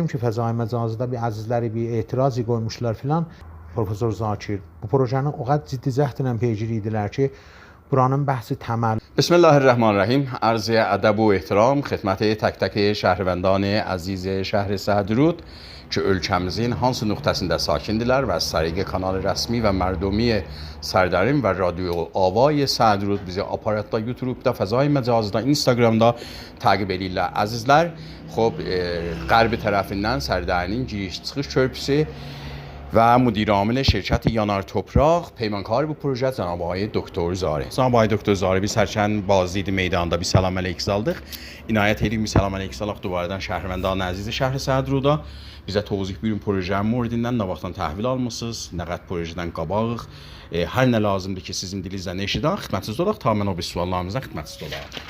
gördüm ki fəzai məcazda bir əzizləri bir etiraz qoymuşlar filan. Profesor Zakir bu projenin o kadar ciddi cəhdlə peygir idilər ki, buranın bəhsi təməl. Bismillahirrahmanirrahیم. عرض ادب و احترام خدمت tək tək şəhərvəndان əziz şəhər Səhdərud ki, ölkəmizin hansı nöqtəsində sakindirlər və az طریق kanal rəsmi və mərdumi Sərdərin və radyo Avay Səhdərud bizi aparatda, YouTube'da, fəzai məcazda, Instagramda təqib edirlər. Əzizlər, xub qərbi tərəfindən Sərdərinin giriş-çıxış körpüsü و مدیر عامل شرکت یانار توپراق پیمانکار bu proje Cənab Ağay Doktor Zari. Cənab Ağay Doktor Zari biz hərçənd bazı meydanda bir salam əleyk saldıq. İnayət edib bir salam əleyk salaq duvardan şəhərvəndan əziz şəhər Səhdəruda. Bizə tozih buyurun projenin mövzudindən nə vaxtdan təhvil almısınız, nə qədər projedən qabaq, hər nə lazımdır ki, sizin dilinizdən eşidən xidmətinizdə olaq, ta mən o bir suallarınıza xidmətinizdə olaq.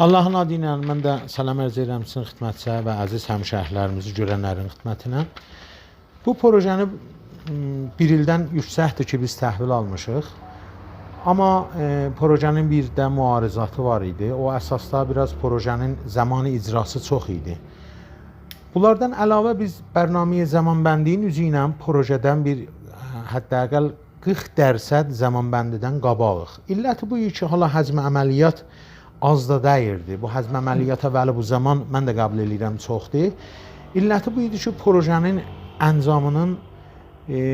Allahın adı ilə mən də salam ərz edirəm sizin xidmətçiyə və əziz həmşəhərlərimizi görənlərin xidmətinə. Bu projeni bir ildən yüksəkdir ki, biz təhvil almışıq. Amma projenin bir də müarizatı var idi. O əsasda biraz projenin zamanı icrası çox idi. Bunlardan əlavə biz bərnaməyə zamanbəndiyin üzü ilə projedən bir hətta 40% zamanbəndidən qabağıq. İlləti bu ki, hala həzm əməliyyat az da dəyirdi. Bu həzm əməliyyat əvvəli bu zaman mən də qəbul edirəm çoxdur. İlləti bu idi ki, projenin əncamının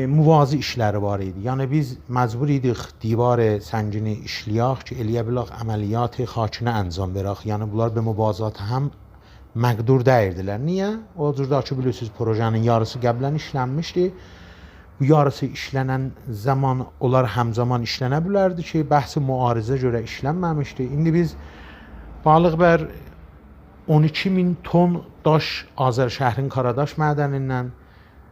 müvazi işləri var idi. Yəni biz məcbur idik divar səngini işləyək ki, eləyə bilək əməliyyat xakinə əncam verək. Yəni bunlar bir mübazat həm məqdur dəyirdilər. Niyə? O cürdə ki, bilirsiniz, projenin yarısı qəblən işlənmişdi. Bu yarısı işlənən zaman onlar həmzaman işlənə bilərdi ki, bəhsi müarizə görə işlənməmişdi. İndi biz Balıqbər 12.000 ton daş Azərşəhərin Qaradaş mədənindən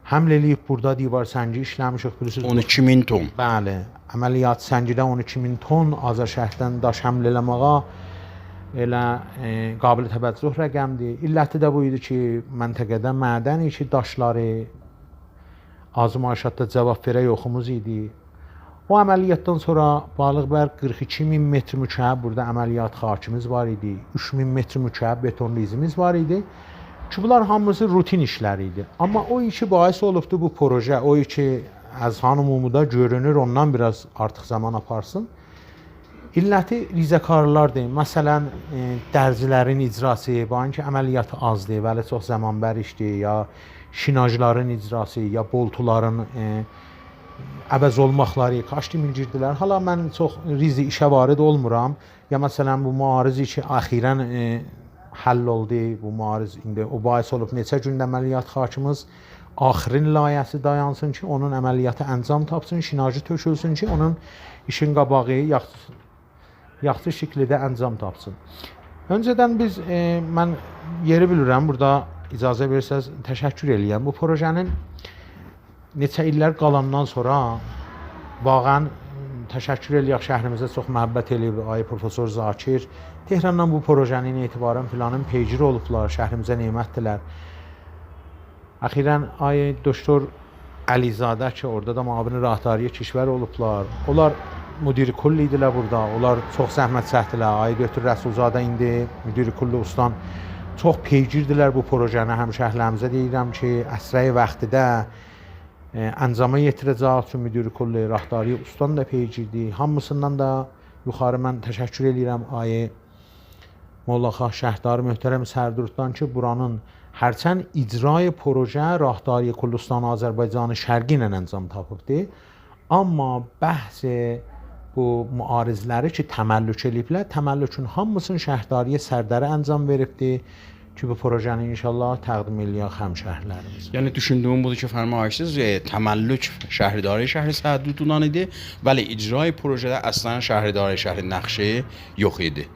həml eləyib burada divar səngi işləmişik. 12.000 ton. Bəli, əməliyyat səngidə 12.000 ton Azərşəhərdən daş həml eləməyə elə qabil təbəccüh rəqəmdir. İlləti də bu idi ki, məntəqədə mədən ki, daşları azmayışatda cavab verə yoxumuz idi. O əməliyyatdan sonra Balıqbər 42.000 metr mükəb burada əməliyyat xakimiz var idi. 3.000 metr mükəb beton lizimiz var idi. Ki, bunlar hamısı rutin işlər idi. Amma o ki, bahis olubdu bu proje, o ki, əzhan umumuda görünür, ondan biraz artıq zaman aparsın. İlləti rizəkarlardır. Məsələn, dərzilərin icrası, bu ki, əməliyyatı azdır, vəli çox zamanbər işdir, ya şinajların icrası, ya boltuların əvəz olmaqları, kaçdı milgirdilər. Hala mən çox rizi işə varid olmuram. Ya məsələn, bu müarizi ki, axirən həll oldu, bu müariz indi o bahis olub neçə gündə əməliyyat xakimiz axirin layihəsi dayansın ki, onun əməliyyatı əncam tapsın, şinajı tökülsün ki, onun işin qabağı yaxşı şəkildə əncam tapsın. Öncədən biz, mən yeri bilirəm, burada icazə verirsəz təşəkkür eləyəm. Bu projenin neçə illər qalandan sonra vaqən təşəkkür eləyək, şəhrimizə çox məhəbbət eləyib Ay Profesor Zakir. Tehrandan bu projenin etibarən filanın peygiri olublar, şəhrimizə nemətdilər. Əxirən Ay Doktor Əlizadə ki, orada da müavini rahdariyə kişvər olublar. Onlar müdiri kulli idilər burada, onlar çox zəhmət çəkdilər. Ay Doktor Rəsulzadə indi müdiri kulli ustan çox peygirdilər bu projenə. Həmşəhərlərimizə deyirəm ki, əsrəyi vaxtida əncama yetirəcək üçün müdiri kulli rahdariyə ustan da peygirdi. Hamısından da yuxarı mən təşəkkür edirəm Ay Mollaxah Şəhdar möhtərəm Sərduruddan ki, buranın hərçənd icrayı proje rahdariyə Kürdistan Azərbaycanı şərqi ilə əncam tapıbdır. Amma bəhsi bu müarizləri ki, təməllük eləyiblər, təməllükün hamısını Şəhdariyə Sərdərə əncam veribdir ki, bu projeni inşallah təqdim eləyək həmşəhərlərimizə. Yəni düşündüyüm budur ki, fərmayışsız təməllük şəhərdarı şəhər Səhdəruddan idi, bəli icrayı projədə əslən şəhərdarı şəhərin nəqşi yox idi.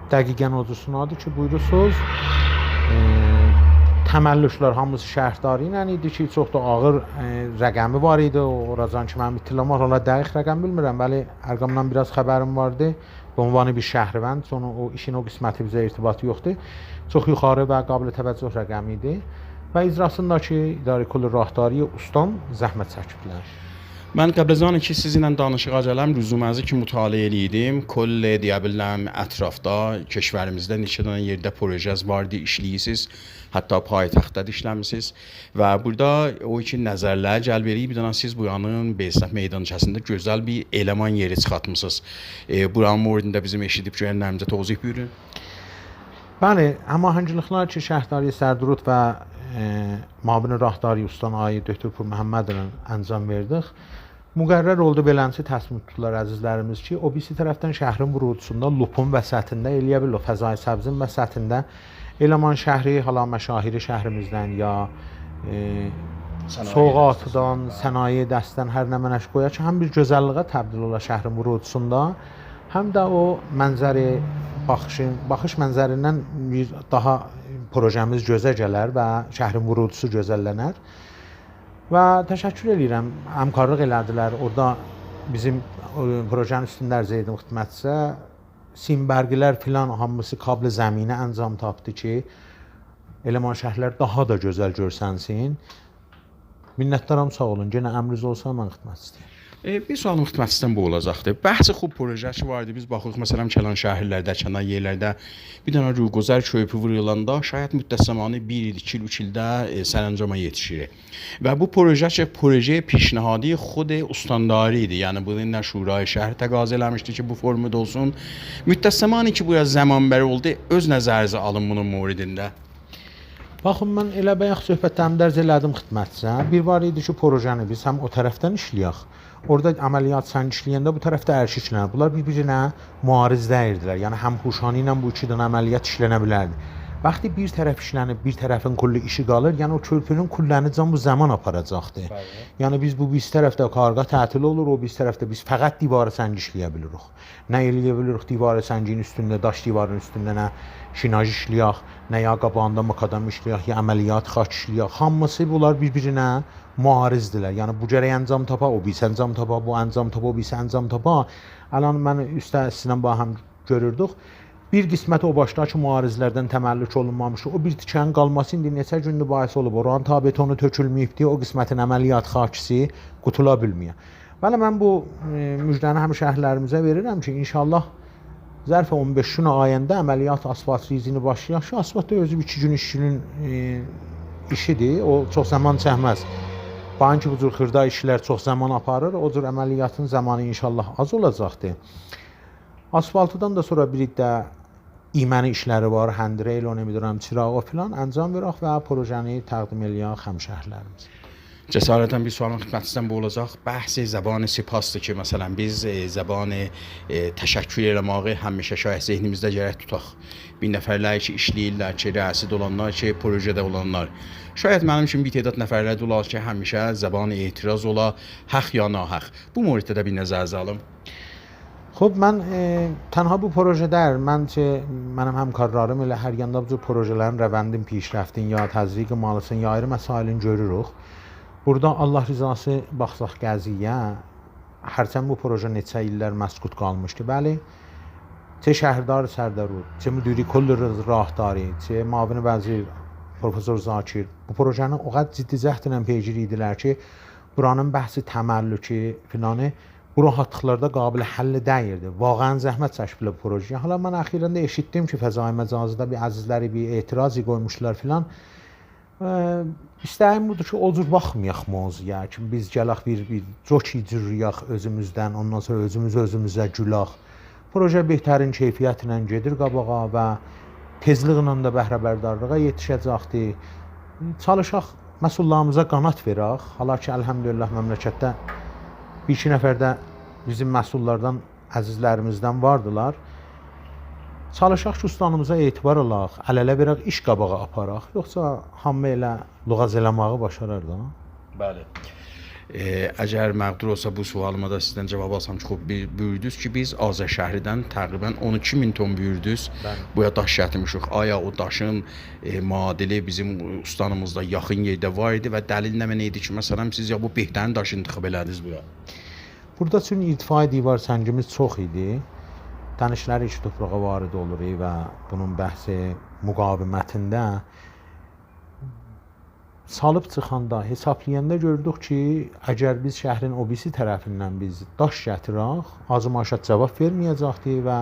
Dəqiqən odusunadır ki, buyurusuz. Təməllüklər hamısı şəhərdarı ilə idi ki, çox da ağır rəqəmi var idi. Oracan ki, mənim itiləm var, hala dəqiq rəqəm bilmirəm, bəli, ərqamdan biraz xəbərim vardı. Ünvanı bir şəhərvənd, sonra o işin o qisməti bizə irtibatı yoxdur. Çox yuxarı və qabil təvəccüh rəqəmi idi. Və icrasındakı İdarə Kulli Rahdariyə ustam zəhmət çəkiblər. Mən qəbl az ki sizinlə danışığa gələm, rüzuməzi ki mütaliə edirdim. Kol deyə bilərəm ətrafda, kəşvərimizdə neçə dənə yerdə projez vardı, işləyirsiniz. Hətta paytaxtda da işləmisiniz və burada o ki nəzərlər cəlb edir. Bir dənə siz buranın Beysnət meydançasında gözəl bir eleman yeri çıxartmısınız. Buranın moridində bizim eşidib görənlərimizə tozih buyurun. Bəli, həmahəngliklər ki Şəhrdari Sərdurud və Mabini Rahdari Ustan Ayi Döktür Pur Məhəmmədlə əncam verdik. Müqərrər oldu beləncə təslim tutdular əzizlərimiz ki, o birisi tərəfdən şəhrin vurudusunda Lupun vəsətində eləyə bilir, Fəzai Səbzin vəsətində Eləman şəhri, hala məşahiri şəhrimizdən ya Soğatıdan, sənaye dəstdən hər nə mənəş qoya ki, həm bir gözəlliyə təbdil ola şəhrin vurudusunda, həm də o mənzəri, baxış mənzərindən bir daha projemiz gözə gələr və şəhrin vurudusu gözəllənər. Və təşəkkür edirəm, həmkarlıq elədilər. Orada bizim projenin üstündə ərz edim xidmətçisə, simbərgilər filan hamısı kablı zəminə əncam tapdı ki, Eləman şəhərlər daha da gözəl görsənsin. Minnətdaram, sağ olun. Yenə əmriniz olsa mən xidmət istəyirəm. Bir sualım xidmətçidən bu olacaqdır. Bəhsi xub projeçi vardı. Biz baxırıq məsələn kənar şəhərlərdə, kənar yerlərdə bir dənə rüyğuzər körpü vurulanda şayət müddət zamanı 1 il, 2 il, 3 ildə sərəncama yetişir. Və bu proje پیشنهادی خود استانداری idi. Yəni bunu nə şurayı şəhər təqaüd eləmişdi ki, bu formada olsun. Müddət zamanı ki bu zaman bəri oldu, öz nəzərinizə alın bunun moridində. Baxın, mən elə bayaq söhbətlərimdə ərz elədim xidmətçisə. Bir var idi ki, projeni biz həm o tərəfdən işləyək. Orada əməliyyat sən işləyəndə bu tərəfdə ərşi işlənir. Bunlar bir-birinə müariz dəyirdilər. Yəni həm Huşani ilə bu iki dənə əməliyyat işlənə bilərdi. Vaxtı bir tərəf işlənib, bir tərəfin kullu işi qalır. Yəni o körpünün kulləni bu zaman aparacaqdır. Yəni biz bu bir tərəfdə qarğa tətil olur, o bir tərəfdə biz fəqət divarı səngi işləyə bilirik. Nə eləyə bilirik divarı sənginin üstündə, daş divarın üstündə nə şinaj işləyək, nə ya qabağında makadam işləyək, ya əməliyyat xaç işləyək. Hamısı bunlar bir-birinə müarizdirlər. Yəni bu gərək əncam tapa, o birisi əncam tapa, bu əncam tapa, o birisi əncam tapa. Alan mən üstə sizinlə bahəm görürdük. Bir qisməti o başdakı müarizlərdən təməllük olunmamışdı. O bir tikənin qalması indi neçə gündür bahis olub. Oranın ta betonu tökülməyibdi. O qismətin əməliyyat xaçisi qutula bilməyə. Bəli, mən bu müjdəni həm şəhərlərimizə verirəm ki, inşallah zərf 15 gün ayəndə əməliyyat asfalt rizini başlayaq. Şu asfalt da özü 2 gün 3 günün işidir. O çox zaman çəkməz. Banki bu cür xırda işlər çox zaman aparır. O cür əməliyyatın zamanı inşallah az olacaqdır. Asfaltıdan da sonra bir də iyməni işləri var, həndireyl, o nemidirəm, çırağı filan əncam verək və projeni təqdim eləyək həmşəhərlərimizə. Cəsarətən bir sualın xidmətçidən bu olacaq. Bəhs zəban sipasdır ki, məsələn biz zəban təşəkkür eləməyi həmişə şayət zehnimizdə gərək tutaq. Bir nəfərlər ki, işləyirlər ki, rəsid olanlar ki, projədə olanlar. Şayət mənim üçün bir tədad nəfərlər də olar ki, həmişə zəban etiraz ola, haq ya nahaq. Bu moriddə də bir nəzərinizə alım. خب من تنها bu projədə mənim həmkarlarım elə hər yanda bu projələrin rəvəndin پیشرفتین ya təzriq malısın ya ayrı məsailin görürük. Burada Allah rızası baxsaq qəziyə, hərçənd bu proje neçə illər məskut qalmışdı. Bəli, çə şəhrdar Sərdərud, çə müdiri kull rahdari, çə müavin vəzir Profesor Zakir bu projenin o qədər ciddi cəhdlə peygiri idilər ki, buranın bəhsi təməllükü filanı bu rahatlıqlarda qabil həll deyirdi. Vaqəən zəhmət çəkiblər bu projeyə. Hala mən əxirən də eşitdim ki, Fəzai Məcazıda bir əzizləri bir etiraz qoymuşlar filan. İstəyim budur ki, o cür baxmayaq mövzuya ki, biz gələk bir coki cürriyək özümüzdən, ondan sonra özümüzə gülək. Proje betərin keyfiyyətlə gedir qabağa və tezliklə də bəhrəbərdarlığa yetişəcəkdir. Çalışaq, məsullarımıza qanat verək. Hala ki, əlhəmdülillah məmləkətdə bir-iki nəfər də bizim məsullardan, əzizlərimizdən vardılar. Çalışaq ki, ustanımıza etibar alaq, əl-ələ verək, iş qabağa aparaq. Yoxsa hamı elə lüğaz eləməyi başarar da. Bəli. Əgər məqdur olsa bu sualıma da sizdən cavab alsam ki, buyurdunuz ki, biz Azər şəhridən təqribən 12.000 ton buyurdunuz. Buya daş gətirmişik. Aya o daşın müadili bizim ustanımızda yaxın yerdə var idi və dəlil nə idi ki, məsələn siz ya bu behtərin daşını tıxıb elədiniz bura? Burada üçün irtifai divar səngimiz çox idi. Dənişləri iki toprağa varid olur və bunun bəhsi müqavimətində salıb çıxanda, hesablayanda gördük ki, əgər biz şəhrin o birisi tərəfindən biz daş gətirək, azmaşa cavab verməyəcəkdi və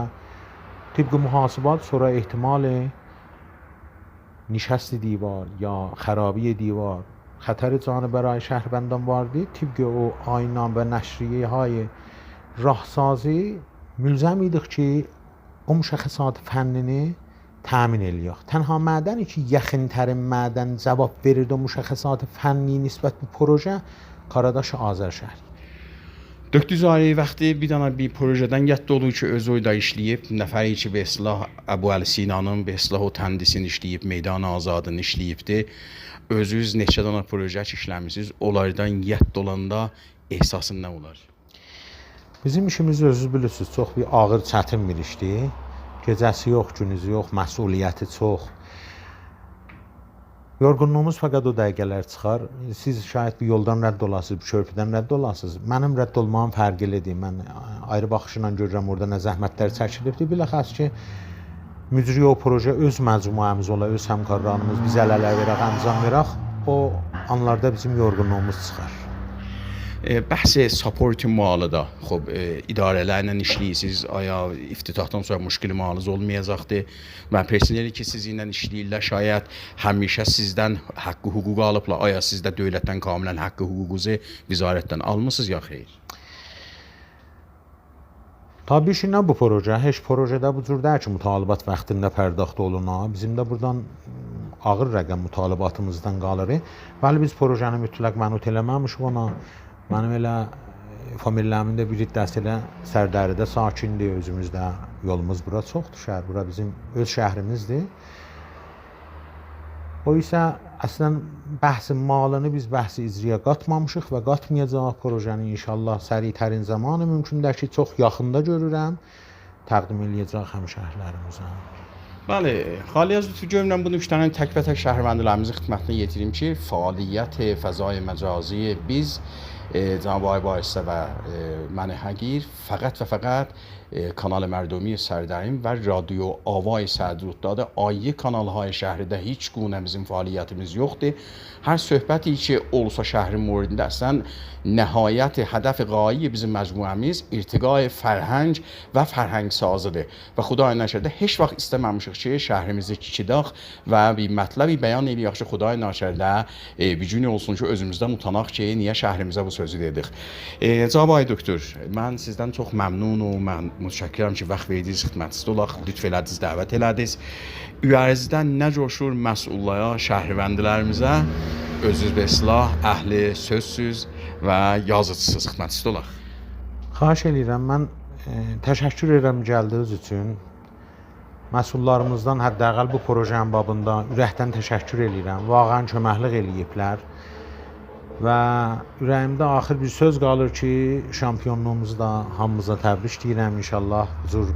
tibqi mühasibat sonra ehtimali نشست دیوار یا خرابی دیوار خطر جان برای شهروندان واردی طبق او آیین‌نامه و نشریه های راهسازی ملزم idik ki o مشخصات فنی تامین eləyək. Tənha mədəni ki yaxınترین mədən cavab verirdi o مشخصات فنی نسبت به proje Qaradaş Azərşəhər. Döktü Zari vəxti bir dana bir projeden yadda olur ki öz oyda işləyib, nəfəri ki be islah Əbu Əli Sinanın be islah o təndisini işləyib, Meydan Azadını işləyibdi. Özünüz neçə dana proje işləmisiniz, onlardan yadda olanda ehsasın nə olar? Bizim işimiz özünüz bilirsiniz, çox bir ağır, çətin bir işdir. Gecəsi yox, günüzü yox, məsuliyyəti çox. Yorğunluğumuz fəqət o dəqiqələr çıxar. Siz şayət bir yoldan rədd olasınız, bir körpüdən rədd olasınız. Mənim rədd olmağım fərqlidir. Mən ayrı baxışla görürəm orada nə zəhmətlər çəkilibdir. Biləxəs ki, mücri o proje öz məcmuəmiz ola, öz həmkarlarımız biz əl-ələ verək, əncam verək. O anlarda bizim yorğunluğumuz çıxar. Bəhs support malı da, xub idarələrlə işləyirsiniz, aya iftitahdan sonra müşkil malınız olmayacaqdı və personeli ki sizinlə işləyirlər, şayət həmişə sizdən haqqı hüquq alıblar, aya siz də dövlətdən kamilən haqqı hüququnuzu vizarətdən almısınız ya xeyr? Tabii ki, nə bu proje? Heç projedə bu cür deyil ki, mütalibat vaxtında pərdaxt oluna. Bizim də buradan ağır rəqəm mütalibatımızdan qalır. Bəli, biz projəni mütləq mənut eləməmişik ona. Mənim elə familiyamın da bir hissəsi ilə Sərdəridə sakindir, özümüzdə yolumuz bura çoxdur, şəhər bura bizim öz şəhrimizdir. O isə əslən bəhsin malını biz bəhsi icraya qatmamışıq və qatmayacaq projəni inşallah səricərin zamanı mümkündür ki, çox yaxında görürəm, təqdim eləyəcək həmşəhərlərimizə. Bəli, xali az lütfü görürəm bunu 3 dənə tək-və-tək şəhərvəndilərimizin xidmətinə yetirim ki, fəaliyyət fəzai məcazi biz Cənab Ay Bayisdə və Məni Həqir fəqət və fəqət Kanal Mərdumi Sərdərin və Radyo Avay Sədruddadır. Ayrı kanalهای şəhridə heç gune bizim fəaliyyətimiz yoxdur. Hər söhbəti ki olsa şəhrin moridində əslən nəhayət hədəf qayi bizim məcmuəmiz irtiqai fərhəng və fərhəng sazıdır. Və Xuday nəşərdə heç vaxt istəməmişik ki şəhrimizi kikidaq və bir mətləbi bəyan eləyək ki Xuday nəşərdə bir gün olsun ki özümüzdən utanaq ki niyə şəhrimizə bu sözü dedik. Cənab Ay Doktor, mən sizdən çox məmnunum, mən mütəşəkkirəm ki vaxt verdiniz, xidmətinizdə olaq, lütf elədiniz, dəvət elədiniz. Üyərinizdən nə coşur məsullaya, şəhərvəndilərimizə, özünüz be islah, əhli sözsüz və yazıcısız xidmətinizdə olaq. Xahiş edirəm, mən təşəkkür edirəm gəldiyiniz üçün. Məsullarımızdan həddəqəl bu projenin babında ürəkdən təşəkkür edirəm. Vaqəən köməklik eləyiblər. Və ürəyimdə axır bir söz qalır ki, şampiyonluğumuzu da hamımıza təbrik edirəm. İnşallah bu cür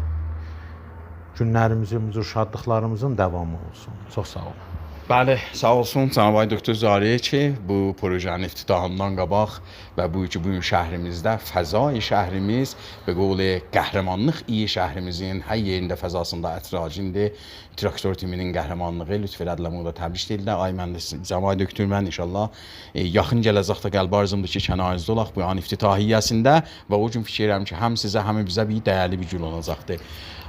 günlərimizin, bu cür şadlıqlarımızın davamı olsun. Çox sağ olun. Bəli, sağ olsun Cənab Ay Doktor Zariyə ki, bu projenin iftitahından qabaq və bu ki bugün şəhrimizdə fəzai şəhrimiz və qovlu qəhrəmanlıq iyi şəhrimizin hər yerində fəzasında ətracındır. Traktor timinin qəhrəmanlığı lütf elədilər, onu da təbrik edirlər. Ay mən də Cənab Ay Doktor mən inşallah yaxın gələcəkdə qəlb arzumdur ki, kənarınızda olaq bu an iftitahiyyəsində və o gün fikir edirəm ki, həm sizə, həm bizə bir dəyərli bir gün olacaqdır.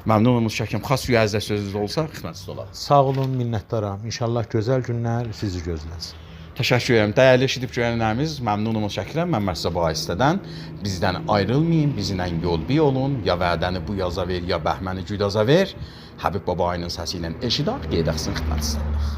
Məmnunum, şəkim. Xas üyəzdə sözünüz olsa, xidmətinizdə olaq. Sağ olun, minnətdaram. İnşallah gözəl günlər sizi gözləsin. Təşəkkür edirəm. Dəyərli eşidib görənlərimiz, məmnunum, şəkiləm. Mən Məhsə Bayistədən. Bizdən ayrılmayın, bizimlə yol bir olun. Ya vədəni bu yaza ver, ya bəhməni güdaza ver. Həbib Babayının səsi ilə eşidaq, qeydəxsin xidmətinizdə olaq.